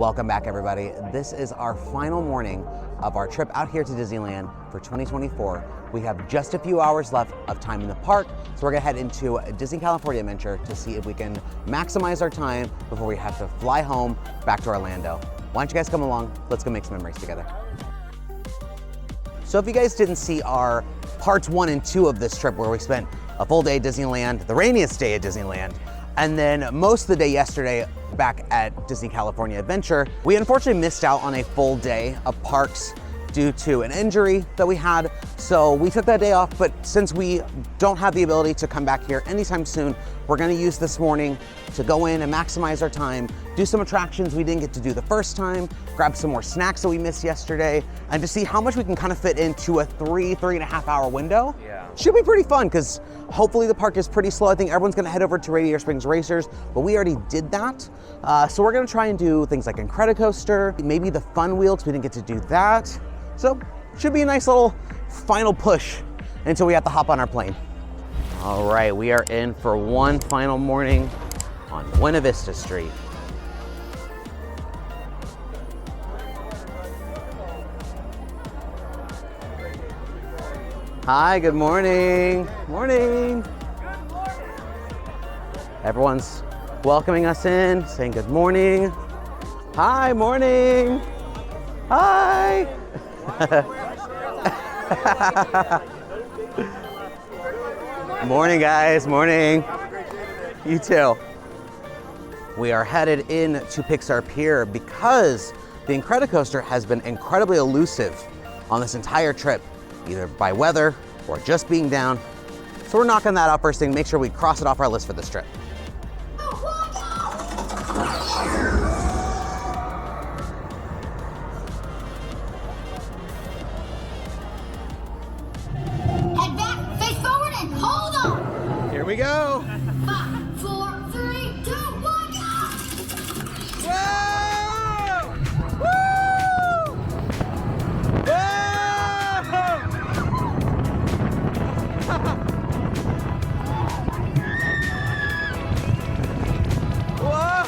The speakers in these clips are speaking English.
Welcome back, everybody. This is our final morning of our trip out here to Disneyland for 2024. We have just a few hours left of time in the park, so we're gonna head into Disney California Adventure to see if we can maximize our time before we have to fly home back to Orlando. Why don't you guys come along? Let's go make some memories together. So if you guys didn't see our parts 1 and 2 of this trip, where we spent a full day at Disneyland, the rainiest day at Disneyland, and then most of the day yesterday back at Disney California Adventure, we unfortunately missed out on a full day of parks due to an injury that we had. So we took that day off, but since we don't have the ability to come back here anytime soon, we're gonna use this morning to go in and maximize our time, do some attractions we didn't get to do the first time, grab some more snacks that we missed yesterday, and to see how much we can kind of fit into a 3.5 hour window. Yeah. Should be pretty fun, because hopefully the park is pretty slow. I think everyone's gonna head over to Radiator Springs Racers, but we already did that. So we're gonna try and do things like Incredicoaster, maybe the Fun Wheel, because we didn't get to do that. So should be a nice little final push until we have to hop on our plane. All right, we are in for one final morning on Buena Vista Street. Hi, good morning. Morning. Good morning. Everyone's welcoming us in, saying good morning. Hi, morning. Hi. Morning, guys, morning. You too. We are headed in to Pixar Pier because the Incredicoaster has been incredibly elusive on this entire trip, either by weather or just being down. So we're knocking that out first thing, make sure we cross it off our list for this trip. Head back, face forward, and hold on. Here we go. 5, 4, 3, 2, 1, Whoa! Woo! Whoa!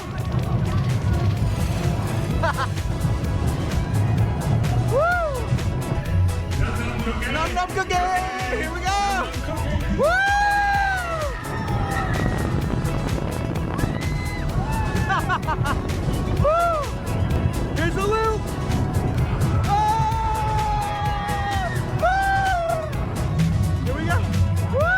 Woo! Num num cookie! Here we go! Woo! Woo! Here's the loop! Oh! Woo! Here we go! Woo!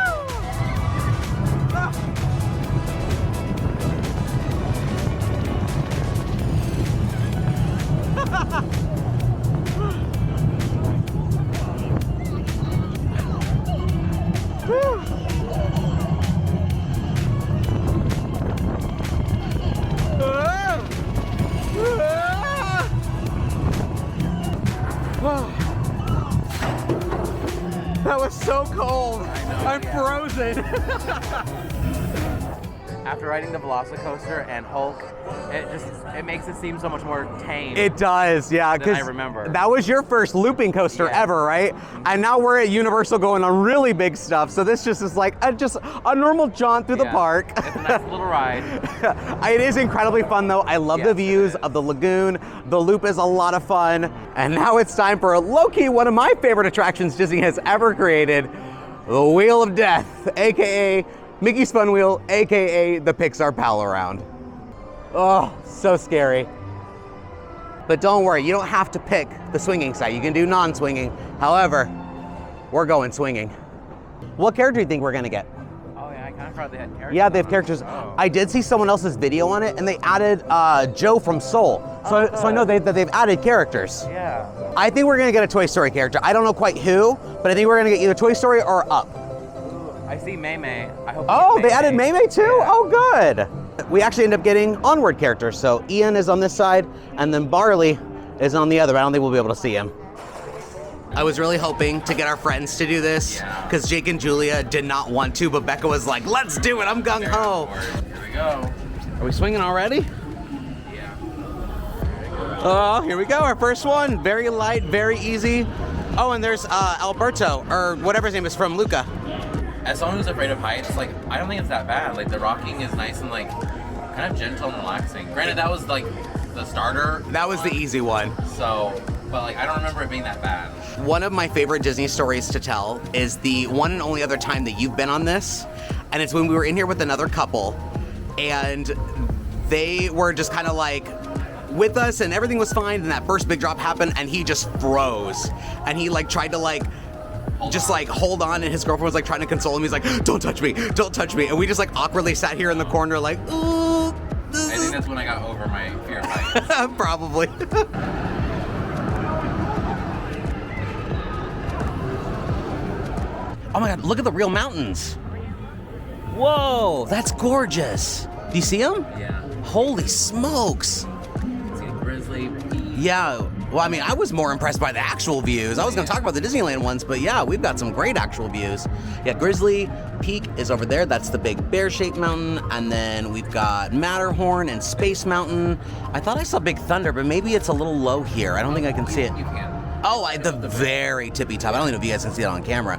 Ah! That was so cold. I'm frozen. After riding the Velocicoaster and Hulk, it makes it seem so much more tame. It does, yeah. Than I remember. That was your first looping coaster Yeah. ever, right? And now we're at Universal going on really big stuff. So this just is like just a normal jaunt through the Yeah. park. It's a nice little ride. It is incredibly fun though. I love the Yes, it views is. of the lagoon. The loop is a lot of fun. And now it's time for low-key one of my favorite attractions Disney has ever created, the Wheel of Death, AKA Mickey's Fun Wheel, AKA the Pixar Pal-A-Round. Oh, so scary. But don't worry, you don't have to pick the swinging side. You can do non-swinging. However, we're going swinging. What character do you think we're gonna get? Oh yeah, I kind of forgot they had characters. Yeah, they have on it. characters. Oh. I did see someone else's video on it, and they added Joe from Soul. So I know that they've added characters. Yeah. I think we're gonna get a Toy Story character. I don't know quite who, but I think we're gonna get either Toy Story or Up. I see May May. I hope. Oh, we they get added May May too? Yeah. Oh, good. We actually end up getting Onward characters. So Ian is on this side, and then Barley is on the other. I don't think we'll be able to see him. I was really hoping to get our friends to do this, because Jake and Julia did not want to, but Becca was like, let's do it, I'm gung-ho. Here we go. Are we swinging already? Yeah. Oh, here we go, our first one. Very light, very easy. Oh, and there's Alberto, or whatever his name is, from Luca. As someone who's afraid of heights, like, I don't think it's that bad. Like, the rocking is nice and, like, kind of gentle and relaxing. Granted, that was, like, the starter. That was the easy one. So, but like I don't remember it being that bad. One of my favorite Disney stories to tell is the one and only other time that you've been on this, and it's when we were in here with another couple, and they were just kind of like with us, and everything was fine, and that first big drop happened, and he just froze, and he like tried to like just like hold on, and his girlfriend was like trying to console him. He's like, don't touch me, and we just like awkwardly sat here in the corner like, ooh. I think that's when I got over my fear of heights. Probably. Oh my God, look at the real mountains. Whoa, that's gorgeous. Do you see them? Yeah. Holy smokes. You can see the grizzly. Yeah, well, I mean, I was more impressed by the actual views. I was gonna talk about the Disneyland ones, but yeah, we've got some great actual views. Yeah, Grizzly Peak is over there. That's the big bear-shaped mountain. And then we've got Matterhorn and Space Mountain. I thought I saw Big Thunder, but maybe it's a little low here. I don't think I can see it. You can. Oh, the very tippy top. I don't even know if you guys can see it on camera.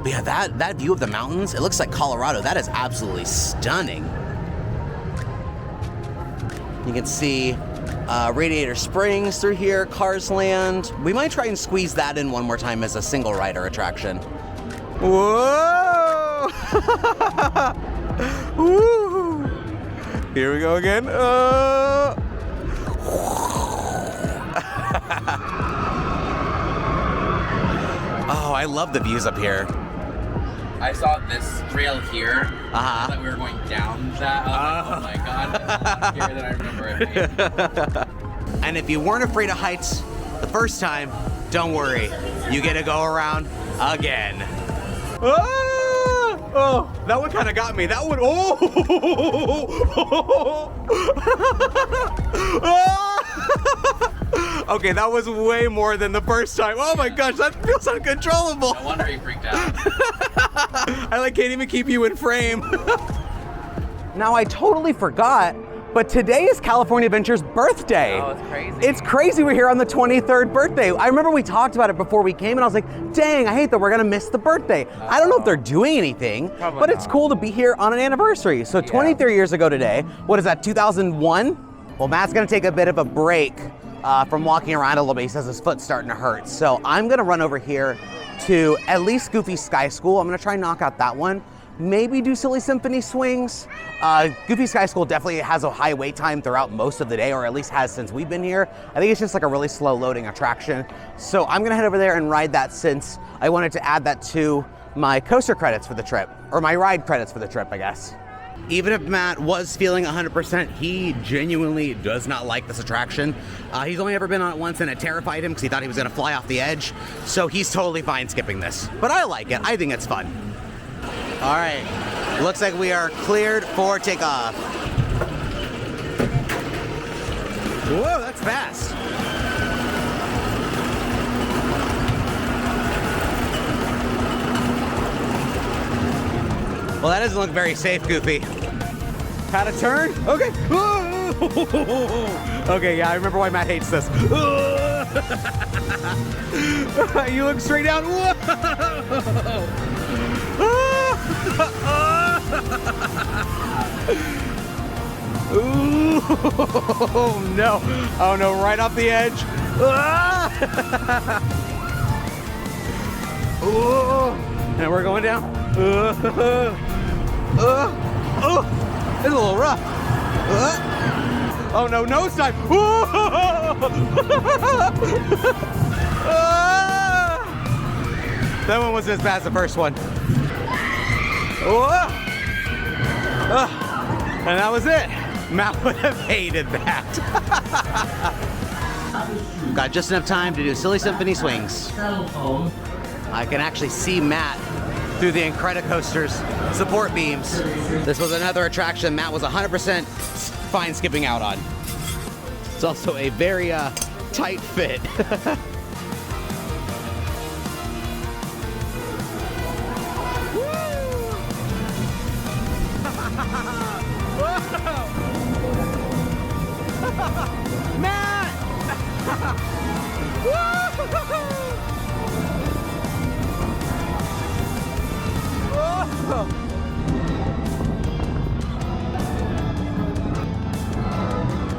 But yeah, that view of the mountains, it looks like Colorado. That is absolutely stunning. You can see Radiator Springs through here, Cars Land. We might try and squeeze that in one more time as a single rider attraction. Whoa! Woo! Here we go again. Oh, I love the views up here. I saw this trail here. Uh-huh. I thought we were going down that. Oh my God, that's scarier than I remember it being. And if you weren't afraid of heights the first time, don't worry. You get to go around again. Ah! Oh, that one kind of got me. That one, oh! Okay, that was way more than the first time. Oh my gosh, that feels uncontrollable. No wonder he freaked out. I like can't even keep you in frame. Now I totally forgot, but today is California Adventure's birthday. Oh, it's crazy. It's crazy we're here on the 23rd birthday. I remember we talked about it before we came, and I was like, dang, I hate that we're gonna miss the birthday. I don't know if they're doing anything, Probably but it's not. cool to be here on an anniversary. So 23 years ago today, what is that, 2001? Well, Matt's gonna take a bit of a break from walking around a little bit. He says his foot's starting to hurt. So I'm gonna run over here to at least Goofy Sky School. I'm gonna try and knock out that one. Maybe do Silly Symphony swings. Goofy Sky School definitely has a high wait time throughout most of the day, or at least has since we've been here. I think it's just like a really slow loading attraction. So I'm gonna head over there and ride that, since I wanted to add that to my coaster credits for the trip, or my ride credits for the trip, I guess. Even if Matt was feeling 100%, he genuinely does not like this attraction. He's only ever been on it once, and it terrified him because he thought he was gonna fly off the edge. So he's totally fine skipping this. But I like it, I think it's fun. All right, looks like we are cleared for takeoff. Whoa, that's fast. Well, that doesn't look very safe, Goofy. How to turn? Okay. Okay, yeah, I remember why Matt hates this. You look straight down. Oh no. Oh no, right off the edge. And we're going down. It's a little rough. Oh no, nosedive. That one wasn't as bad as the first one. And that was it. Matt would have hated that. Got just enough time to do Silly Symphony swings. I can actually see Matt through the Incredicoaster's support beams. This was another attraction Matt was 100% fine skipping out on. It's also a very tight fit. Matt!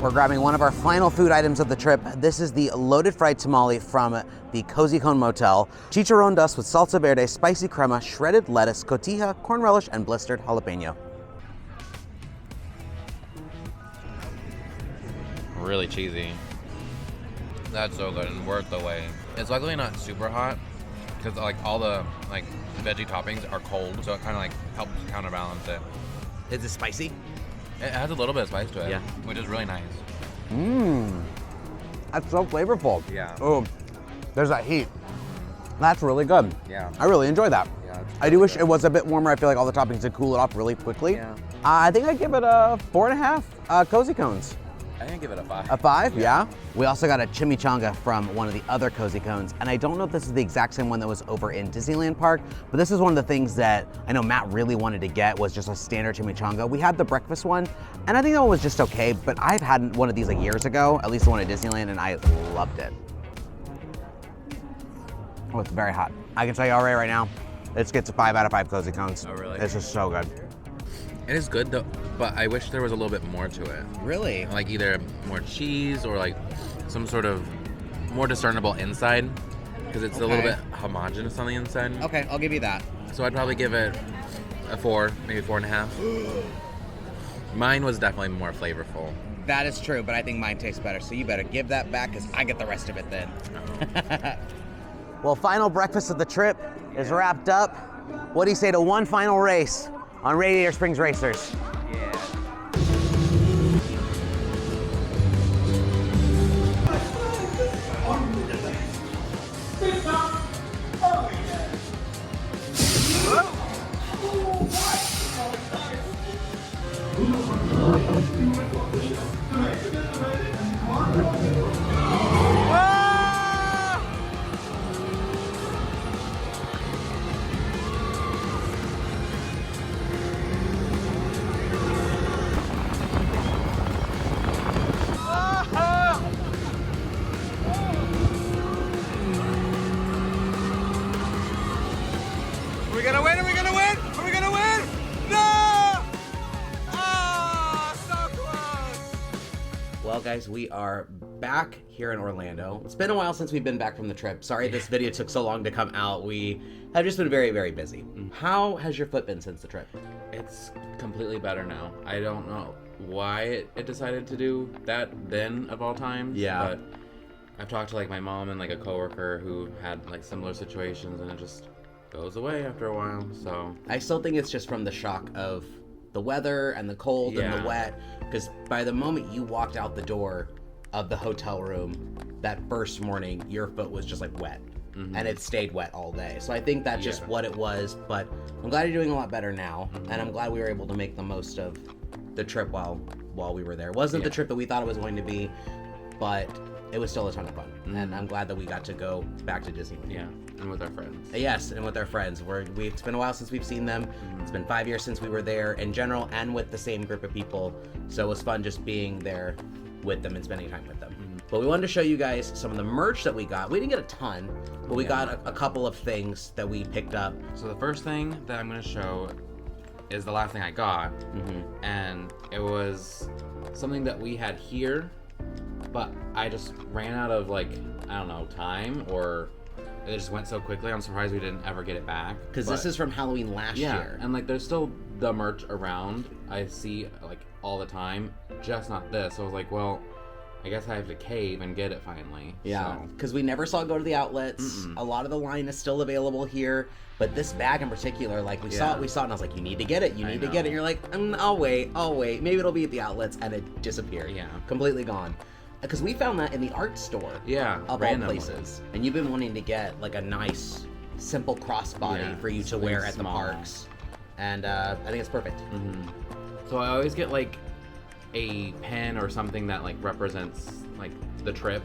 We're grabbing one of our final food items of the trip. This is the loaded fried tamale from the Cozy Cone Motel. Chicharron dust with salsa verde, spicy crema, shredded lettuce, cotija, corn relish, and blistered jalapeno. Really cheesy. That's so good and worth the wait. It's luckily not super hot because like all the like veggie toppings are cold, so it kind of like helps counterbalance it. Is it spicy? It has a little bit of spice to it, Yeah. which is really nice. Mmm. That's so flavorful. Yeah. Oh, there's that heat. That's really good. Yeah. I really enjoy that. Yeah. I do wish it was a bit warmer. I feel like all the toppings did cool it off really quickly. Yeah. I think I'd give it a 4.5 Cozy Cones. I think give it a 5. A 5, yeah. We also got a chimichanga from one of the other Cozy Cones, and I don't know if this is the exact same one that was over in Disneyland Park, but this is one of the things that I know Matt really wanted to get was just a standard chimichanga. We had the breakfast one, and I think that one was just okay, but I've had one of these like years ago, at least the one at Disneyland, and I loved it. Oh, it's very hot. I can tell you already right now, this gets a 5 out of 5 Cozy Cones. Oh, really? It's just so good. It is good though, but I wish there was a little bit more to it. Really? Like either more cheese or like some sort of more discernible inside, because it's a little bit homogenous on the inside. Okay, I'll give you that. So I'd probably give it a 4, maybe 4.5. Mine was definitely more flavorful. That is true, but I think mine tastes better, so you better give that back because I get the rest of it then. Well, final breakfast of the trip is wrapped up. What do you say to one final race on Radiator Springs Racers? Are we gonna win? Are we gonna win? Are we gonna win? No! Ah, so close! Well, guys, we are back here in Orlando. It's been a while since we've been back from the trip. Sorry this video took so long to come out. We have just been very, very busy. How has your foot been since the trip? It's completely better now. I don't know why it decided to do that then of all times. Yeah. But I've talked to like my mom and like a coworker who had like similar situations, and it just goes away after a while. So I still think it's just from the shock of the weather and the cold and the Yeah. wet. Because by the moment you walked out the door of the hotel room that first morning, your foot was just like wet. And it stayed wet all day. So I think that's just what it was. But I'm glad you're doing a lot better now. And I'm glad we were able to make the most of the trip while we were there. It wasn't the trip that we thought it was going to be, but it was still a ton of fun. And I'm glad that we got to go back to Disneyland. yeah, and with our friends. Yes, and with our friends. It's been a while since we've seen them. It's been 5 years since we were there in general and with the same group of people. So it was fun just being there with them and spending time with them. But we wanted to show you guys some of the merch that we got. We didn't get a ton, but we got a couple of things that we picked up. So the first thing that I'm gonna show is the last thing I got, and it was something that we had here, but I just ran out of like, I don't know, time, or it just went so quickly. I'm surprised we didn't ever get it back. Because this is from Halloween last year. And like there's still the merch around I see like all the time, just not this. So I was like, well, I guess I have to cave and get it finally. Yeah, So, because we never saw it go to the outlets. A lot of the line is still available here, but this bag in particular, like we saw it, and I was like, you need to get it, you need to get it. And you're like, I'll wait, maybe it'll be at the outlets, and it disappeared. Yeah. Completely gone. Because we found that in the art store. Yeah, Of all randomly. places. And you've been wanting to get like a nice, simple crossbody Yeah, for you to something wear at the small. parks. And I think it's perfect. So I always get like a pen or something that like represents like the trip,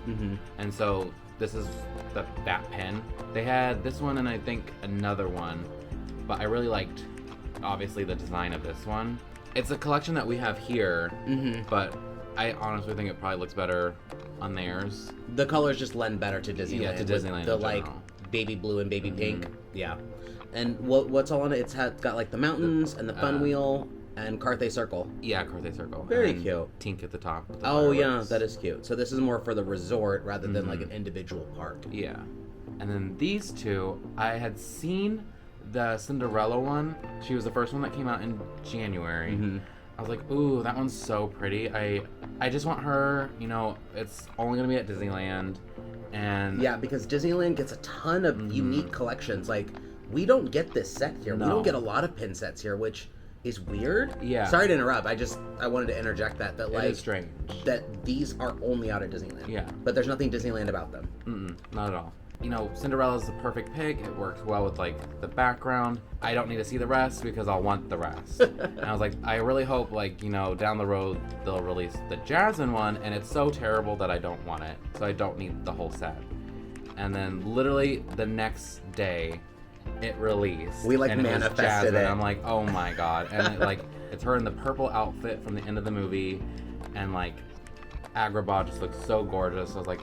and so this is that pen. They had this one and I think another one, but I really liked obviously the design of this one. It's a collection that we have here, but I honestly think it probably looks better on theirs. The colors just lend better to Disneyland. Yeah, to with Disneyland the in like general. baby blue and baby pink. Yeah. And what's all on it? It's got like the mountains and the fun wheel. And Carthay Circle. Yeah, Carthay Circle. Very and then cute. Tink at the top. with the Oh yeah, fireworks. that is cute. So this is more for the resort rather than like an individual park. Yeah. And then these two, I had seen the Cinderella one. She was the first one that came out in January. I was like, ooh, that one's so pretty. I just want her, you know, it's only gonna be at Disneyland. And Yeah, because Disneyland gets a ton of unique collections. Like, we don't get this set here. No. We don't get a lot of pin sets here, which is weird. Yeah. Sorry to interrupt. I wanted to interject that it like is strange. that these are only out at Disneyland. Yeah. But there's nothing Disneyland about them. Not at all. You know, Cinderella's the perfect pick. It works well with like the background. I don't need to see the rest because I'll want the rest. And I was like, I really hope like, you know, down the road they'll release the Jasmine one, and it's so terrible that I don't want it. So I don't need the whole set. And then literally the next day it released. We, like, and it was manifested Jasmine. it. I'm like, oh my god. And it, like, it's her in the purple outfit from the end of the movie, and like Agrabah just looks so gorgeous. I was like,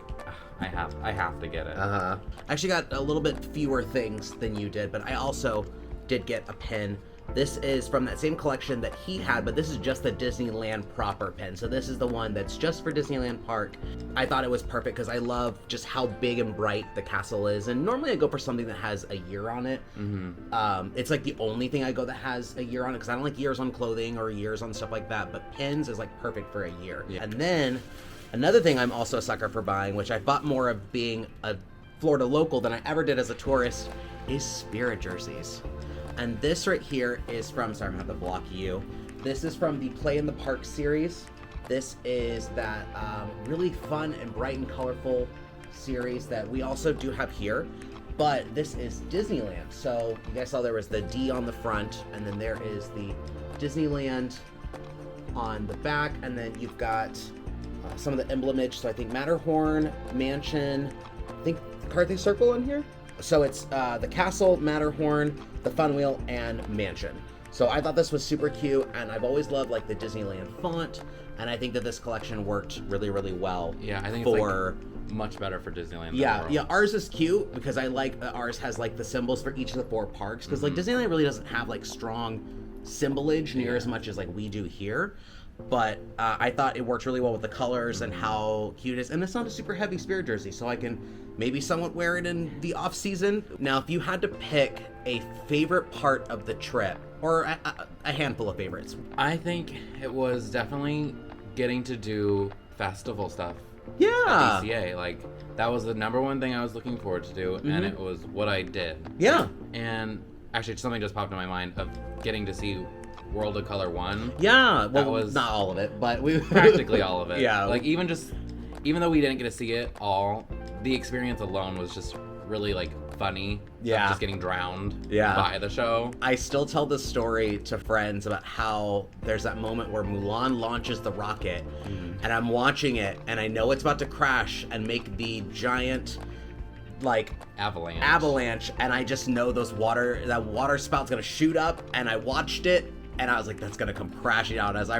I have to get it. I actually got a little bit fewer things than you did, but I also did get a pin. This is from that same collection that he had, but this is just the Disneyland proper pin. So this is the one that's just for Disneyland Park. I thought it was perfect because I love just how big and bright the castle is. And normally I go for something that has a year on it. It's like the only thing I go that has a year on it because I don't like years on clothing or years on stuff like that. But pins is like perfect for a year. Yeah. And then another thing I'm also a sucker for buying, which I bought more of being a Florida local than I ever did as a tourist, is Spirit jerseys. And this right here is from, sorry, I'm gonna have to block you. This is from the Play in the Park series. This is that really fun and bright and colorful series that we also do have here. But this is Disneyland. So you guys saw there was the D on the front, and then there is the Disneyland on the back, and then you've got some of the emblemage. So I think Matterhorn, Mansion, I think Carthay Circle in here. So it's the Castle, Matterhorn, the Fun Wheel, and Mansion. So I thought this was super cute, and I've always loved like the Disneyland font, and I think that this collection worked really, really well. Yeah, I think for it's like much better for Disneyland. yeah, than yeah. Ours is cute because I like that ours has like the symbols for each of the 4 parks because like Disneyland really doesn't have like strong symbolage near as much as like we do here. But I thought it worked really well with the colors and how cute it is, and it's not a super heavy Spirit jersey, so I can maybe somewhat wear it in the off season. Now, if you had to pick a favorite part of the trip, or a handful of favorites, I think it was definitely getting to do festival stuff. yeah, At DCA, like that was the number one thing I was looking forward to do, and it was what I did. yeah, And actually, something just popped in my mind of getting to see World of Color 1. yeah. Well, That was- not all of it, but we Practically all of it. Yeah. Like even though we didn't get to see it all, the experience alone was just really like funny. of Yeah. Just getting drowned Yeah. by the show. I still tell this story to friends about how there's that moment where Mulan launches the rocket, and I'm watching it, and I know it's about to crash and make the giant, like, Avalanche. and I just know that water spout's gonna shoot up, and I watched it, and I was like, that's gonna come crashing out as I...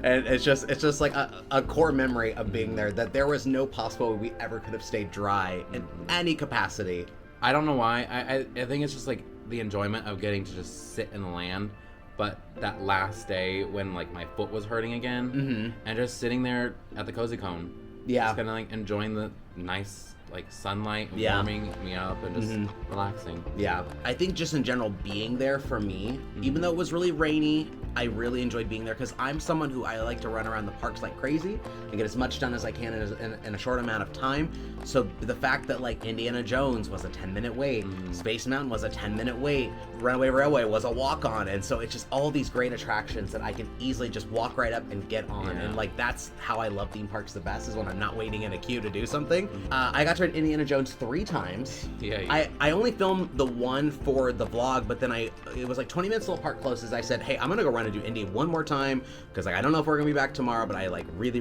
And it's just like a core memory of being there, that there was no possible way we ever could have stayed dry in any capacity. I don't know why. I think it's just like the enjoyment of getting to just sit in the land. But that last day when like my foot was hurting again, and just sitting there at the Cozy Cone, Yeah. just kind of like enjoying the nice like sunlight Yeah. warming me up and just relaxing. Yeah, I think just in general being there for me, even though it was really rainy, I really enjoyed being there because I'm someone who I like to run around the parks like crazy and get as much done as I can in a short amount of time. So the fact that like Indiana Jones was a 10-minute wait, Space Mountain was a 10-minute wait, Runaway Railway was a walk-on, and so it's just all these great attractions that I can easily just walk right up and get on. Yeah. And like that's how I love theme parks the best, is when I'm not waiting in a queue to do something. I got to ride Indiana Jones 3 times. Yeah. I only filmed the one for the vlog, but then it was like 20 minutes till the park closes. I said, hey, I'm gonna go run and do Indy one more time because like I don't know if we're gonna be back tomorrow, but I like really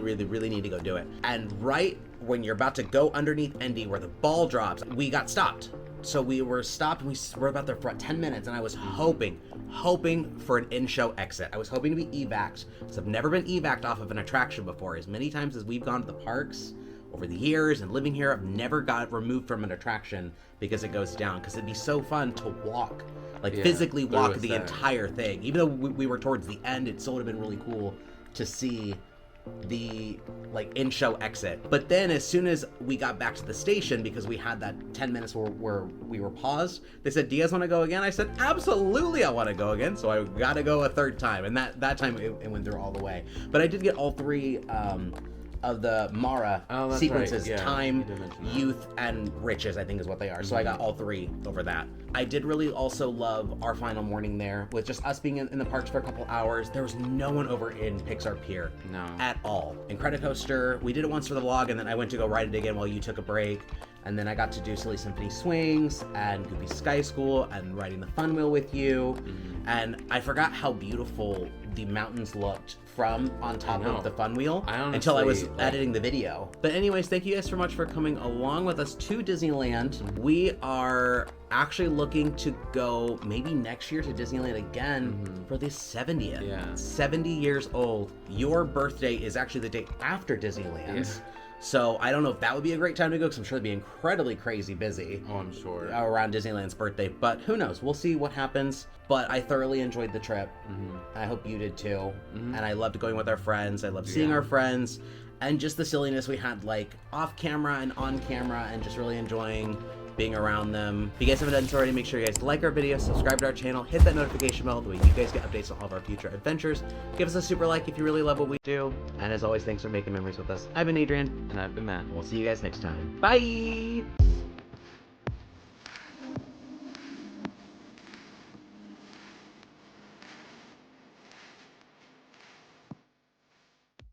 need to go do it. And right when you're about to go underneath Indy where the ball drops, we got stopped. So we were stopped and we were about there for 10 minutes, and I was hoping for an in-show exit. I was hoping to be evac'd, because I've never been evac'd off of an attraction before. As many times as we've gone to the parks over the years and living here, I've never got removed from an attraction because it goes down, because it'd be so fun to walk, like physically walk the entire thing. Even though we were towards the end, it still would have been really cool to see the like in-show exit. But then as soon as we got back to the station, because we had that 10 minutes where we were paused, they said, do you guys want to go again? I said, absolutely, I want to go again. So I got to go a third time, and that time it went through all the way. But I did get all three of the Mara sequences, right. Time, Youth, and Riches, I think is what they are. So I got all three over that. I did really also love our final morning there, with just us being in the parks for a couple hours. There was no one over in Pixar Pier at all. Incredicoaster, we did it once for the vlog, and then I went to go ride it again while you took a break. And then I got to do Silly Symphony Swings and Goofy Sky School and riding the Fun Wheel with you. And I forgot how beautiful the mountains looked from on top of the Fun Wheel until I was editing the video. But anyways, thank you guys so much for coming along with us to Disneyland. We are actually looking to go maybe next year to Disneyland again for the 70th. 70 years old. Your birthday is actually the day after Disneyland. So I don't know if that would be a great time to go, because I'm sure it'd be incredibly crazy busy. Oh, I'm sure. Around Disneyland's birthday, but who knows? We'll see what happens. But I thoroughly enjoyed the trip. I hope you did too. And I loved going with our friends. I loved seeing our friends, and just the silliness we had, like off camera and on camera, and just really enjoying being around them. If you guys haven't done so already, make sure you guys like our video, subscribe to our channel, hit that notification bell, the way you guys get updates on all of our future adventures. Give us a super like if you really love what we do. And as always, thanks for making memories with us. I've been Adrian. And I've been Matt. We'll see you guys next time. Bye!